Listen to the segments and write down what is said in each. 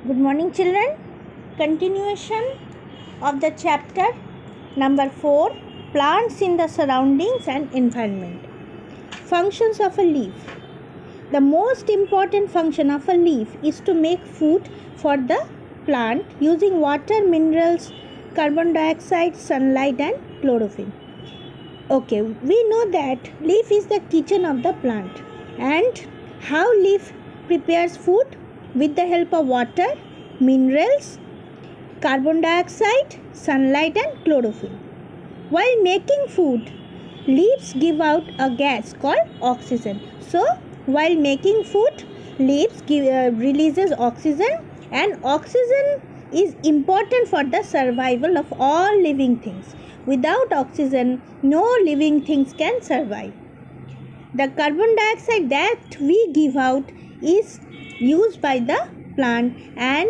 Good morning, children. Continuation of the chapter number 4, Plants in the Surroundings and Environment. Functions of a leaf. The most important function of a leaf is to make food for the plant using water, minerals, carbon dioxide, sunlight and chlorophyll. Okay, we know that leaf is the kitchen of the plant. And how leaf prepares food? With the help of water, minerals, carbon dioxide, sunlight and chlorophyll. While making food, leaves give out a gas called oxygen. So, while making food, leaves releases oxygen, and oxygen is important for the survival of all living things. Without oxygen, no living things can survive. The carbon dioxide that we give out is used by the plant, and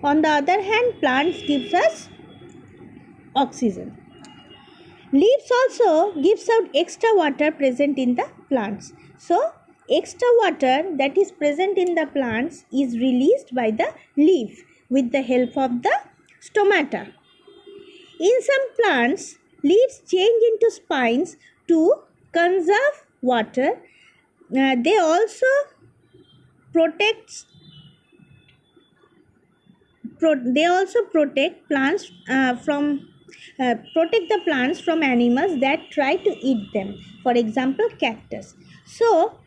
on the other hand, plants gives us oxygen. Leaves also gives out extra water present in the plants. So, extra water that is present in the plants is released by the leaf with the help of the stomata. In some plants, leaves change into spines to conserve water. They also protect plants protect the plants from animals that try to eat them. For example, cactus. So,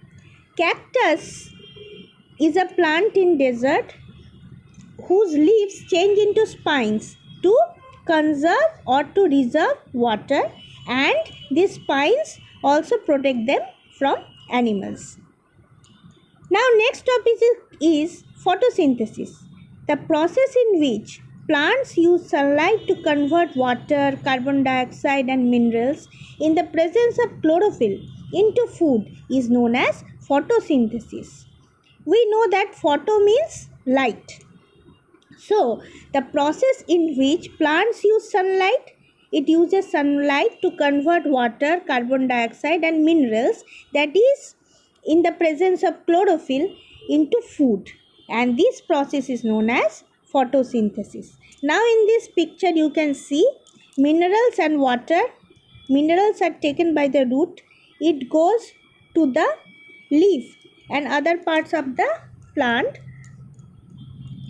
cactus is a plant in desert whose leaves change into spines to conserve or to reserve water, and these spines also protect them from animals. Now, next topic is photosynthesis, the process in which plants use sunlight to convert water, carbon dioxide and minerals in the presence of chlorophyll into food is known as photosynthesis. We know that photo means light. So, the process in which plants use sunlight, it uses sunlight to convert water, carbon dioxide and minerals that is in the presence of chlorophyll into food, and this process is known as photosynthesis. Now in this picture you can see minerals and water. Minerals are taken by the root, it goes to the leaf and other parts of the plant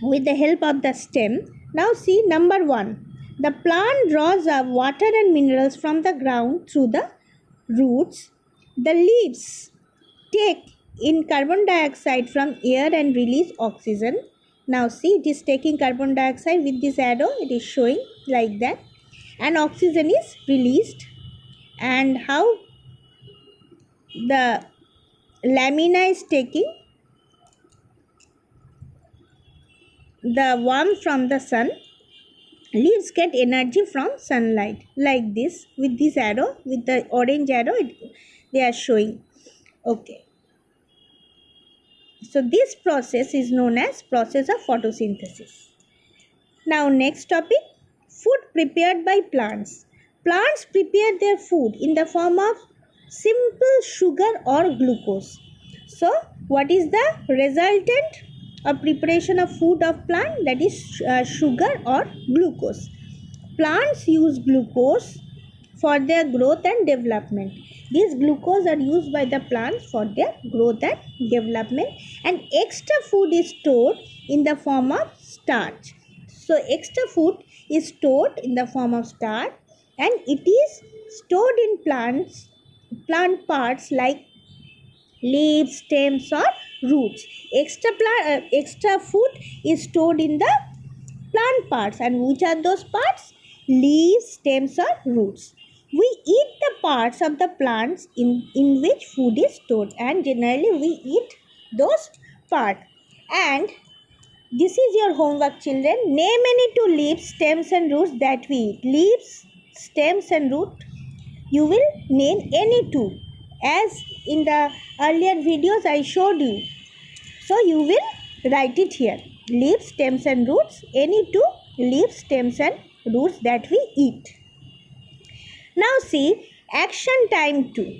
with the help of the stem. Now see number 1. The plant draws up water and minerals from the ground through the roots. The leaves take in carbon dioxide from air and release oxygen. Now see, it is taking carbon dioxide with this arrow, it is showing like that, and oxygen is released. And how the lamina is taking the warmth from the sun. Leaves get energy from sunlight like this with this arrow, with the orange arrow they are showing. Okay. So this process is known as process of photosynthesis. Now next topic, food prepared by plants. Plants prepare their food in the form of simple sugar or glucose. So what is the resultant of preparation of food of plant? That is sugar or glucose. Plants use glucose for their growth and development. These glucose are used by the plants for their growth and development, and extra food is stored in the form of starch. So extra food is stored in the form of starch, and it is stored in plant parts like leaves, stems or roots. Extra food is stored in the plant parts, and which are those parts? Leaves, stems or roots. We eat the parts of the plants in which food is stored, and generally we eat those parts. And this is your homework, children. Name any two leaves, stems and roots that we eat. Leaves, stems and root. You will name any two. As in the earlier videos I showed you. So you will write it here. Leaves, stems and roots. Any two leaves, stems and roots that we eat. Now see, action time 2.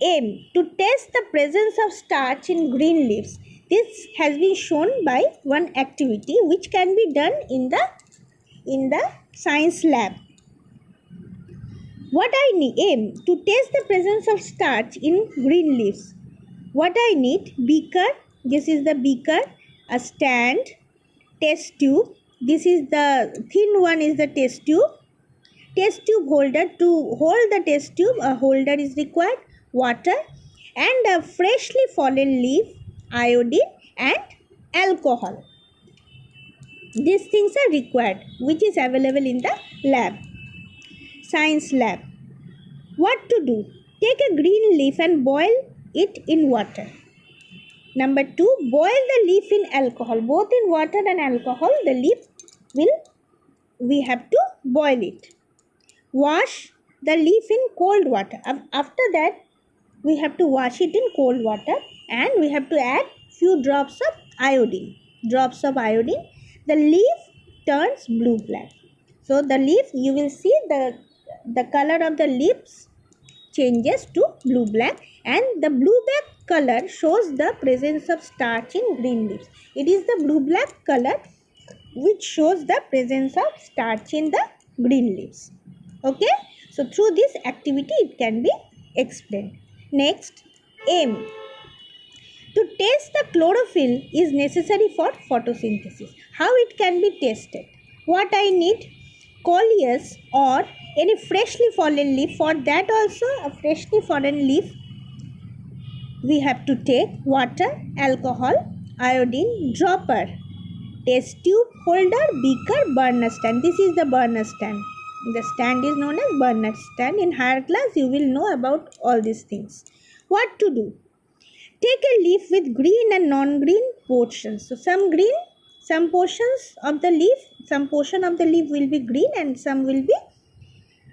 Aim to test the presence of starch in green leaves. This has been shown by one activity which can be done in the science lab. What I need aim to test the presence of starch in green leaves. What I need: beaker, this is the beaker, a stand, test tube, this is the thin one is the test tube holder. To hold the test tube, a holder is required, water, and a freshly fallen leaf, iodine, and alcohol. These things are required, which is available in the lab, science lab. What to do? Take a green leaf and boil it in water. Number 2, boil the leaf in alcohol. Both in water and alcohol, the leaf we have to boil it. Wash the leaf in cold water. After that, we have to wash it in cold water, and we have to add few drops of iodine. The leaf turns blue-black. So the leaf, you will see the color of the leaves changes to blue-black, and the blue-black color shows the presence of starch in green leaves. It is the blue-black color which shows the presence of starch in the green leaves. Okay, so through this activity it can be explained. Next, aim. To test the chlorophyll is necessary for photosynthesis. How it can be tested? What I need? Coleus or any freshly fallen leaf. For that also, a freshly fallen leaf we have to take water, alcohol, iodine, dropper, test tube, holder, beaker, burner stand. This is the burner stand. The stand is known as burner stand. In higher class, you will know about all these things. What to do? Take a leaf with green and non-green portions. So some green, some portions of the leaf, some portion of the leaf will be green and some will be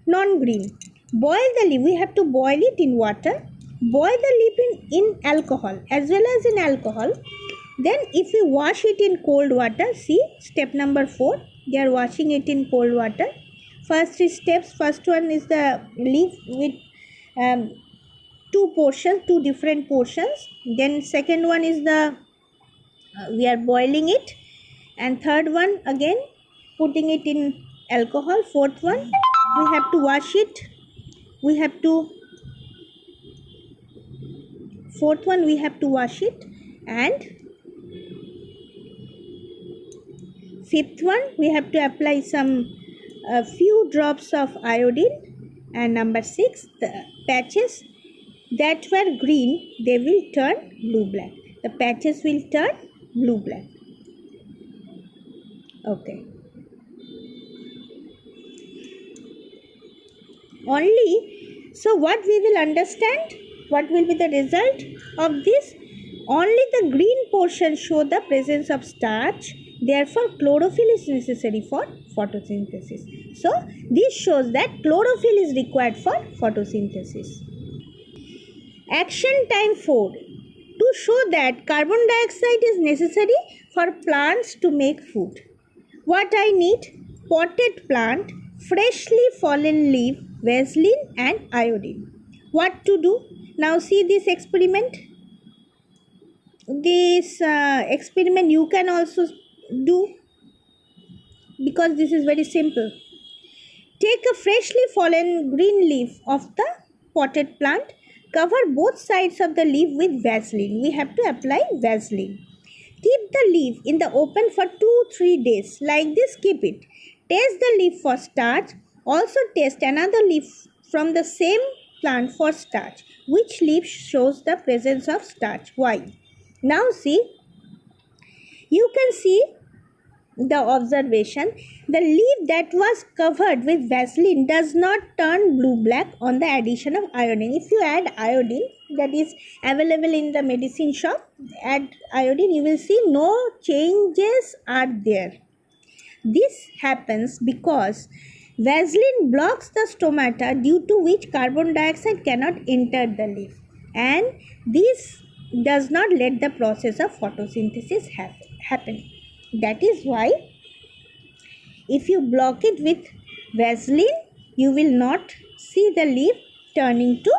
non-green. Boil the leaf. We have to boil it in water. Boil the leaf in alcohol as well as in alcohol. Then if we wash it in cold water, see step number 4, they are washing it in cold water. First 3 steps, first one is the leaf with 2 different portions. Then second one is the we are boiling it, and third one again putting it in alcohol. Fourth one we have to wash it. And fifth one we have to apply some few drops of iodine. And number 6, the patches that were green, they will turn blue-black. The patches will turn blue-black. Okay. So what we will understand? What will be the result of this? Only the green portion show the presence of starch. Therefore, chlorophyll is necessary for photosynthesis. So, this shows that chlorophyll is required for photosynthesis. Action time 4. To show that carbon dioxide is necessary for plants to make food. What I need? Potted plant, freshly fallen leaf, Vaseline and iodine. What to do? Now see this experiment. This experiment you can also do, because this is very simple. Take a freshly fallen green leaf of the potted plant. Cover both sides of the leaf with Vaseline. We have to apply Vaseline. Keep the leaf in the open for 2-3 days. Like this, keep it. Test the leaf for starch. Also test another leaf from the same plant for starch. Which leaf shows the presence of starch? Why? Now see, you can see the observation. The leaf that was covered with Vaseline does not turn blue-black on the addition of iodine. If you add iodine, that is available in the medicine shop, add iodine, you will see no changes are there. This happens because Vaseline blocks the stomata, due to which carbon dioxide cannot enter the leaf, and this does not let the process of photosynthesis happen. That is why if you block it with Vaseline, you will not see the leaf turning to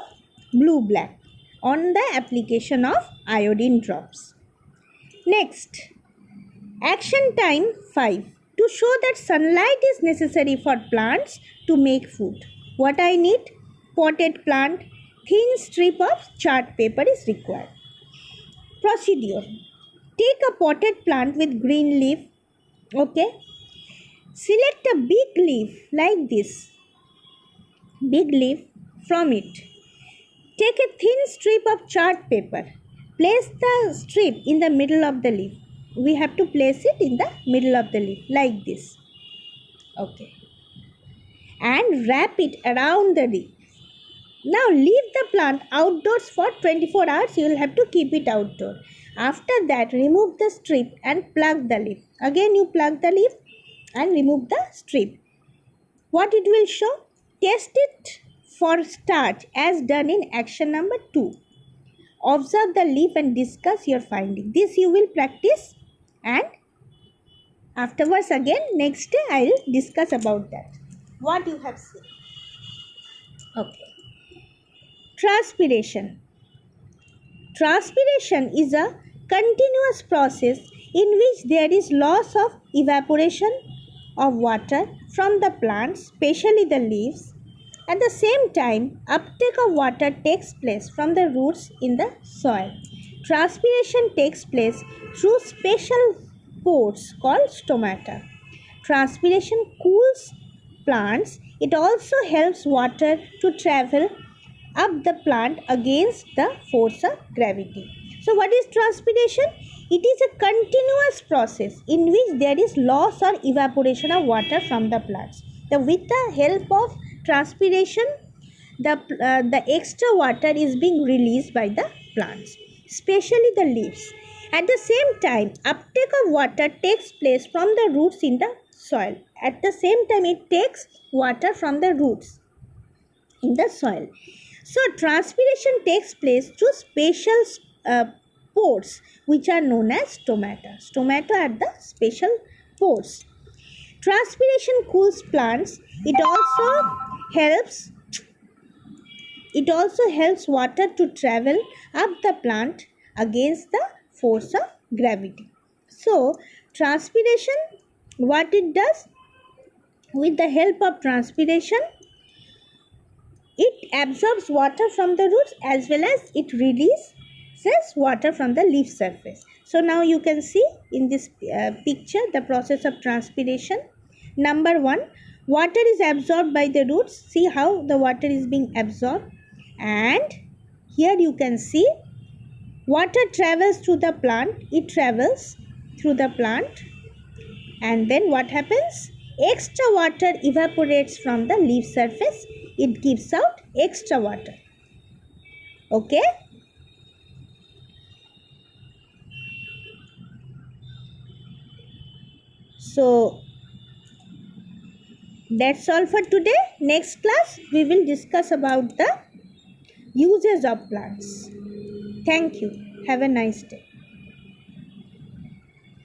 blue-black on the application of iodine drops. Next, action time 5. To show that sunlight is necessary for plants to make food. What I need? Potted plant. Thin strip of chart paper is required. Procedure. Take a potted plant with green leaf. Okay. Select a big leaf like this. Big leaf from it. Take a thin strip of chart paper. Place the strip in the middle of the leaf. We have to place it in the middle of the leaf like this. Okay. And wrap it around the leaf. Now leave the plant outdoors for 24 hours. You will have to keep it outdoor. After that, remove the strip and plug the leaf. Again you plug the leaf and remove the strip. What it will show? Test it for starch as done in action number 2. Observe the leaf and discuss your finding. This you will practice, and afterwards again next day I will discuss about that. What you have seen. Okay. Transpiration. Transpiration is a continuous process in which there is loss of evaporation of water from the plants, especially the leaves. At the same time, uptake of water takes place from the roots in the soil. Transpiration takes place through special pores called stomata. Transpiration cools plants. It also helps water to travel up the plant against the force of gravity. So what is transpiration? It is a continuous process in which there is loss or evaporation of water from the plants. With the help of transpiration, the extra water is being released by the plants, especially the leaves. At the same time, uptake of water takes place from the roots in the soil. At the same time, it takes water from the roots in the soil. So, transpiration takes place through special pores which are known as stomata. Stomata are the special pores. Transpiration cools plants. It also helps water to travel up the plant against the force of gravity. So, transpiration, what it does? With the help of transpiration, it absorbs water from the roots as well as it releases water from the leaf surface. So, now you can see in this picture the process of transpiration. Number 1, water is absorbed by the roots. See how the water is being absorbed. And here you can see water travels through the plant. It travels through the plant. And then what happens? Extra water evaporates from the leaf surface. It gives out extra water. Okay? So, that's all for today. Next class, we will discuss about the uses of plants. Thank you. Have a nice day.